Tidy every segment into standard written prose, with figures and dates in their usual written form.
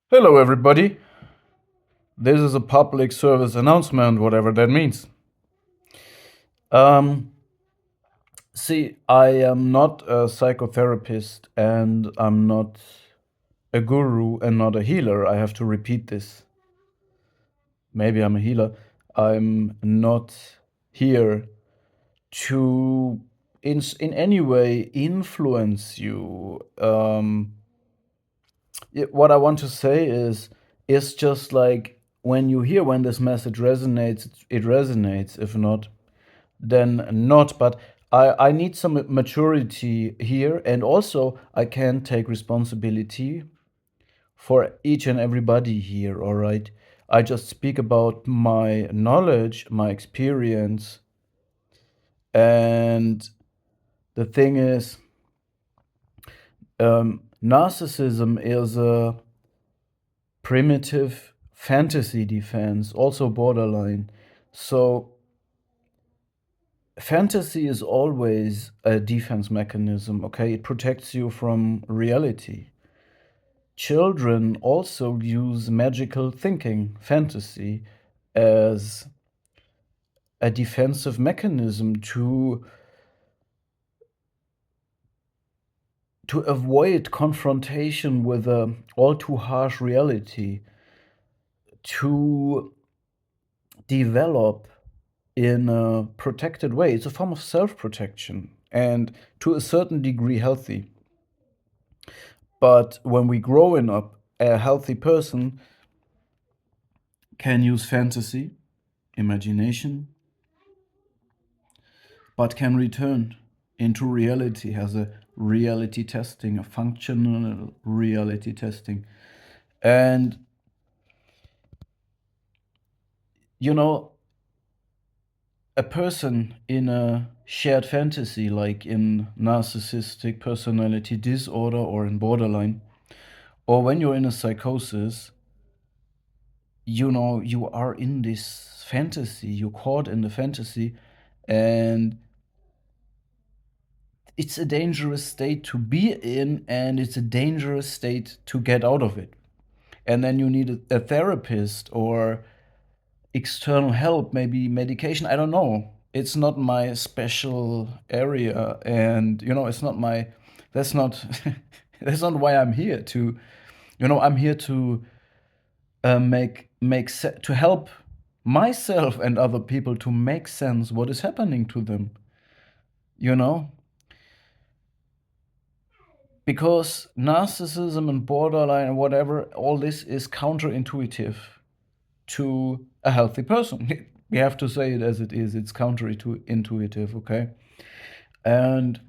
Hello, everybody. This is a public service announcement, whatever that means. Um, See, I am not a psychotherapist and I'm not a guru and not a healer. I have to repeat this. Maybe I'm a healer. I'm not here to, in any way, influence you. What I want to say is, it's just like when this message resonates, it resonates. If not, then not. But I need some maturity here, and also I can take responsibility for each and everybody here, all right? I just speak about my knowledge, my experience, and the thing is, narcissism is a primitive fantasy defense, also borderline. So fantasy is always a defense mechanism, okay? It protects you from reality. Children also use magical thinking, fantasy, as a defensive mechanism to avoid confrontation with a all too harsh reality, to develop in a protected way. It's a form of self-protection and to a certain degree healthy. But when we growing up, a healthy person can use fantasy, imagination, but can return into reality, has a reality testing, a functional reality testing. And, you know, a person in a shared fantasy, like in narcissistic personality disorder or in borderline, or when you're in a psychosis, you are in this fantasy, you're caught in the fantasy, and it's a dangerous state to be in, and it's a dangerous state to get out of it. And then you need a therapist or external help, maybe medication. I don't know. It's not my special area, and it's not my. That's not. That's not why I'm here to. I'm here to to help myself and other people to make sense what is happening to them. You know, because narcissism and borderline and whatever, all this is counterintuitive to a healthy person. We have to say it as it is. It's counterintuitive, okay? And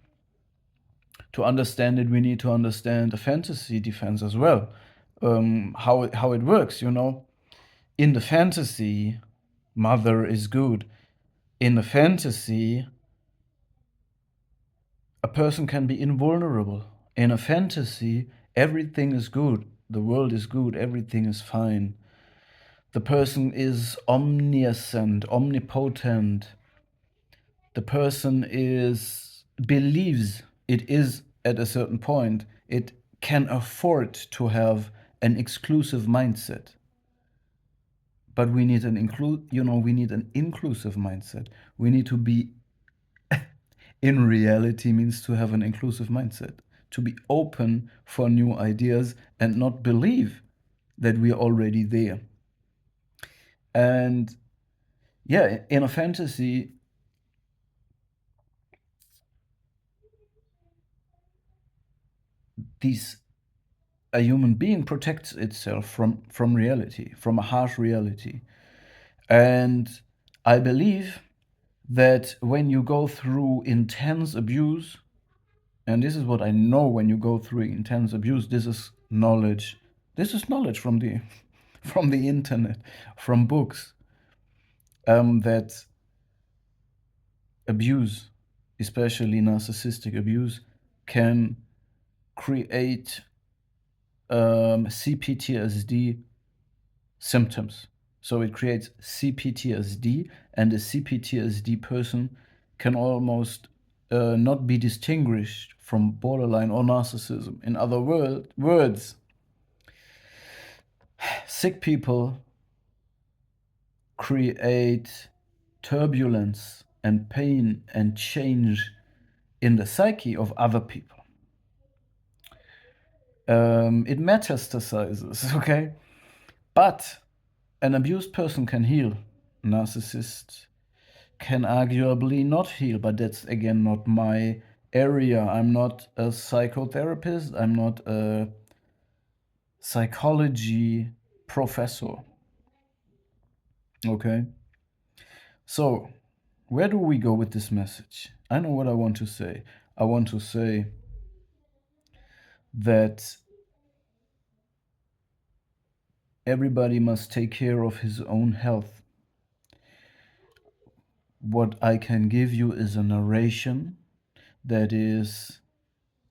to understand it, we need to understand the fantasy defense as well. How it works, In the fantasy, mother is good. In the fantasy, a person can be invulnerable. In a fantasy, everything is good. The world is good. Everything is fine. The person is omniscient, omnipotent. The person is believes it is at a certain point. It can afford to have an exclusive mindset. But we need we need an inclusive mindset. We need to be in reality means to have an inclusive mindset, to be open for new ideas and not believe that we are already there. And yeah, in a fantasy, these a human being protects itself from reality, from a harsh reality. And I believe that when you go through intense abuse, and this is what I know, when you go through intense abuse, this is knowledge. This is knowledge from the from the internet, from books, that abuse, especially narcissistic abuse, can create CPTSD symptoms. So it creates CPTSD, and a CPTSD person can almost not be distinguished from borderline or narcissism. In other words, Sick people create turbulence and pain and change in the psyche of other people. It metastasizes, okay? But an abused person can heal. Narcissist can arguably not heal, but that's again not my area. I'm not a psychotherapist, I'm not a psychology professor. Okay? So, where do we go with this message? I know what I want to say. I want to say that everybody must take care of his own health. What I can give you is a narration that is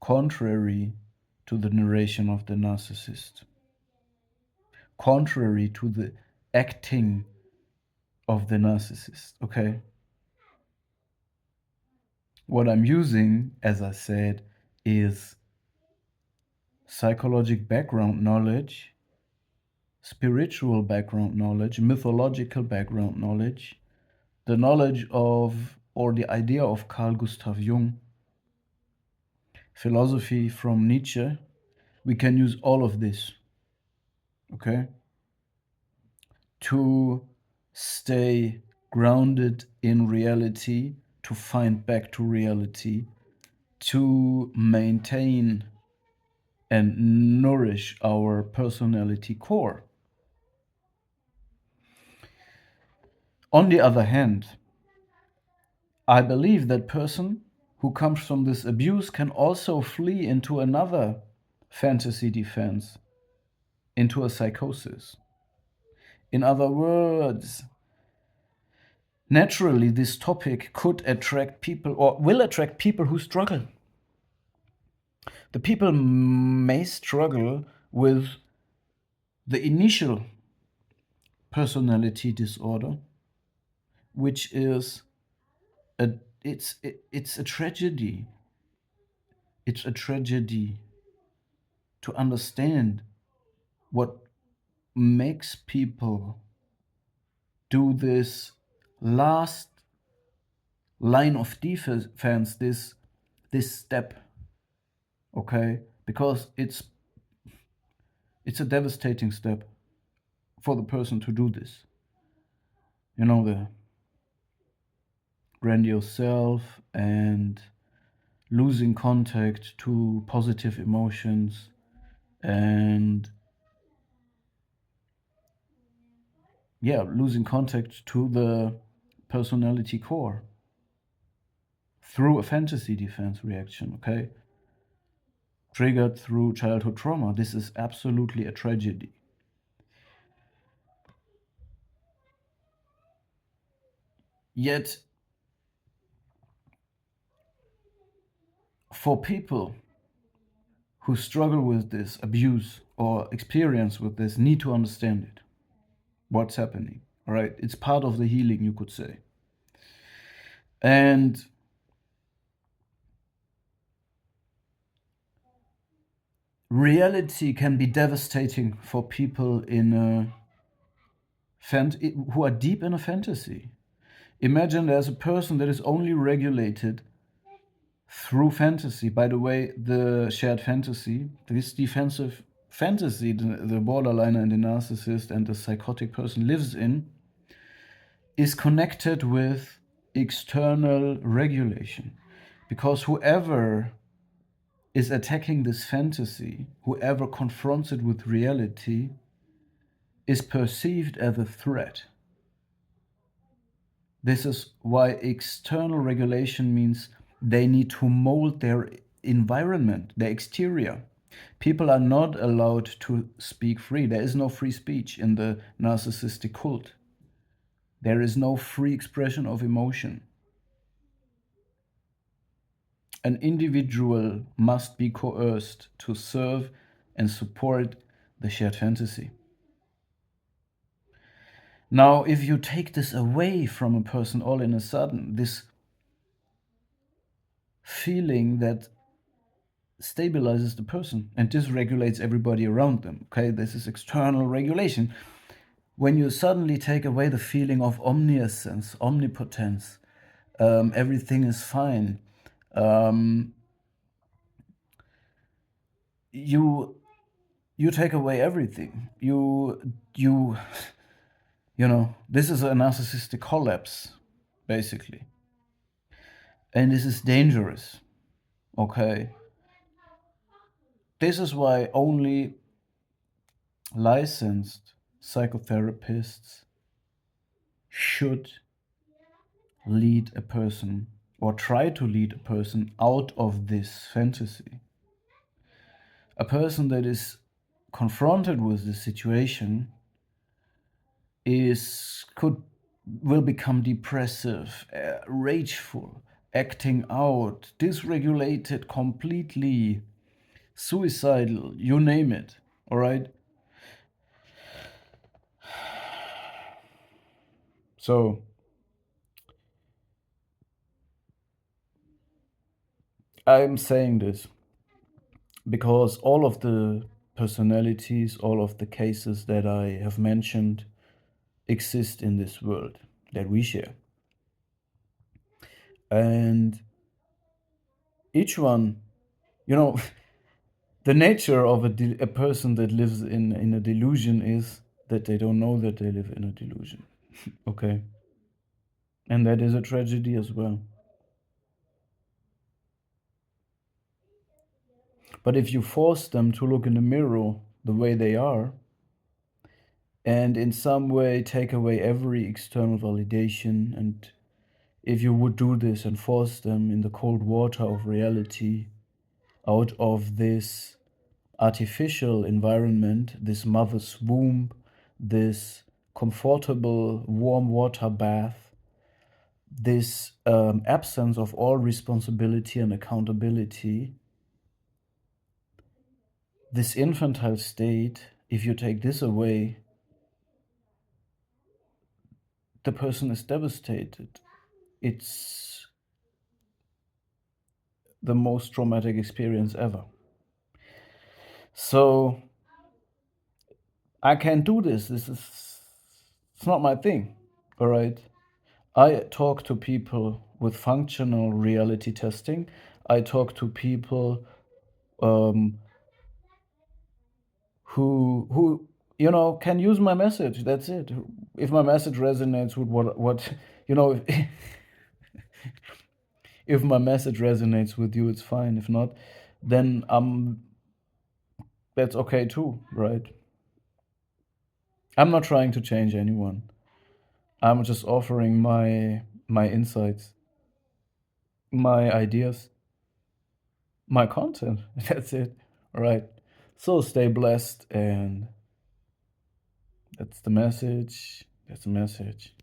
contrary to the narration of the narcissist, contrary to the acting of the narcissist, okay? What I'm using, as I said, is psychological background knowledge, spiritual background knowledge, mythological background knowledge, the knowledge of or the idea of Carl Gustav Jung, philosophy from Nietzsche. We can use all of this, okay, to stay grounded in reality, to find back to reality, to maintain and nourish our personality core. On the other hand, I believe that person who comes from this abuse can also flee into another fantasy defense, into a psychosis. In other words, naturally, this topic could attract people or will attract people who struggle. The people may struggle with the initial personality disorder, which is it's a tragedy. It's a tragedy to understand what makes people do this last line of defense, this step, okay? Because it's a devastating step for the person to do this. You know, the grandiose self and losing contact to positive emotions and losing contact to the personality core through a fantasy defense reaction, okay? Triggered through childhood trauma. This is absolutely a tragedy. Yet, for people who struggle with this abuse or experience with this, need to understand it. What's happening, all right? It's part of the healing, you could say. And reality can be devastating for people in who are deep in a fantasy. Imagine there's a person that is only regulated through fantasy. By the way, the shared fantasy, this defensive fantasy, the borderliner and the narcissist and the psychotic person lives in, is connected with external regulation. Because whoever is attacking this fantasy, whoever confronts it with reality, is perceived as a threat. This is why external regulation means they need to mold their environment, their exterior. People are not allowed to speak free. There is no free speech in the narcissistic cult. There is no free expression of emotion. An individual must be coerced to serve and support the shared fantasy. Now, if you take this away from a person all in a sudden, this feeling that stabilizes the person and dysregulates everybody around them. Okay, this is external regulation. When you suddenly take away the feeling of omniscience, omnipotence, everything is fine. Um, you you take away everything. You you know, this is a narcissistic collapse, basically, and this is dangerous. Okay, this is why only licensed psychotherapists should lead a person or try to lead a person out of this fantasy. A person that is confronted with this situation is could will become depressive, rageful, acting out, dysregulated completely, suicidal, you name it. All right. So I'm saying this because all of the personalities, all of the cases that I have mentioned exist in this world that we share. And each one, you know, the nature of a person that lives in a delusion is that they don't know that they live in a delusion. Okay. And that is a tragedy as well. But if you force them to look in the mirror the way they are, and in some way take away every external validation, and if you would do this and force them in the cold water of reality out of this artificial environment, this mother's womb, this comfortable warm water bath, this absence of all responsibility and accountability, this infantile state, if you take this away, the person is devastated. It's the most traumatic experience ever. So I can't do this. It's not my thing. All right. I talk to people with functional reality testing. I talk to people um, who can use my message. That's it. If my message resonates with what you know, if my message resonates with you, it's fine. If not, then that's okay too, right? I'm not trying to change anyone. I'm just offering my insights, my ideas, my content. That's it. All right. So stay blessed, and that's the message. That's the message.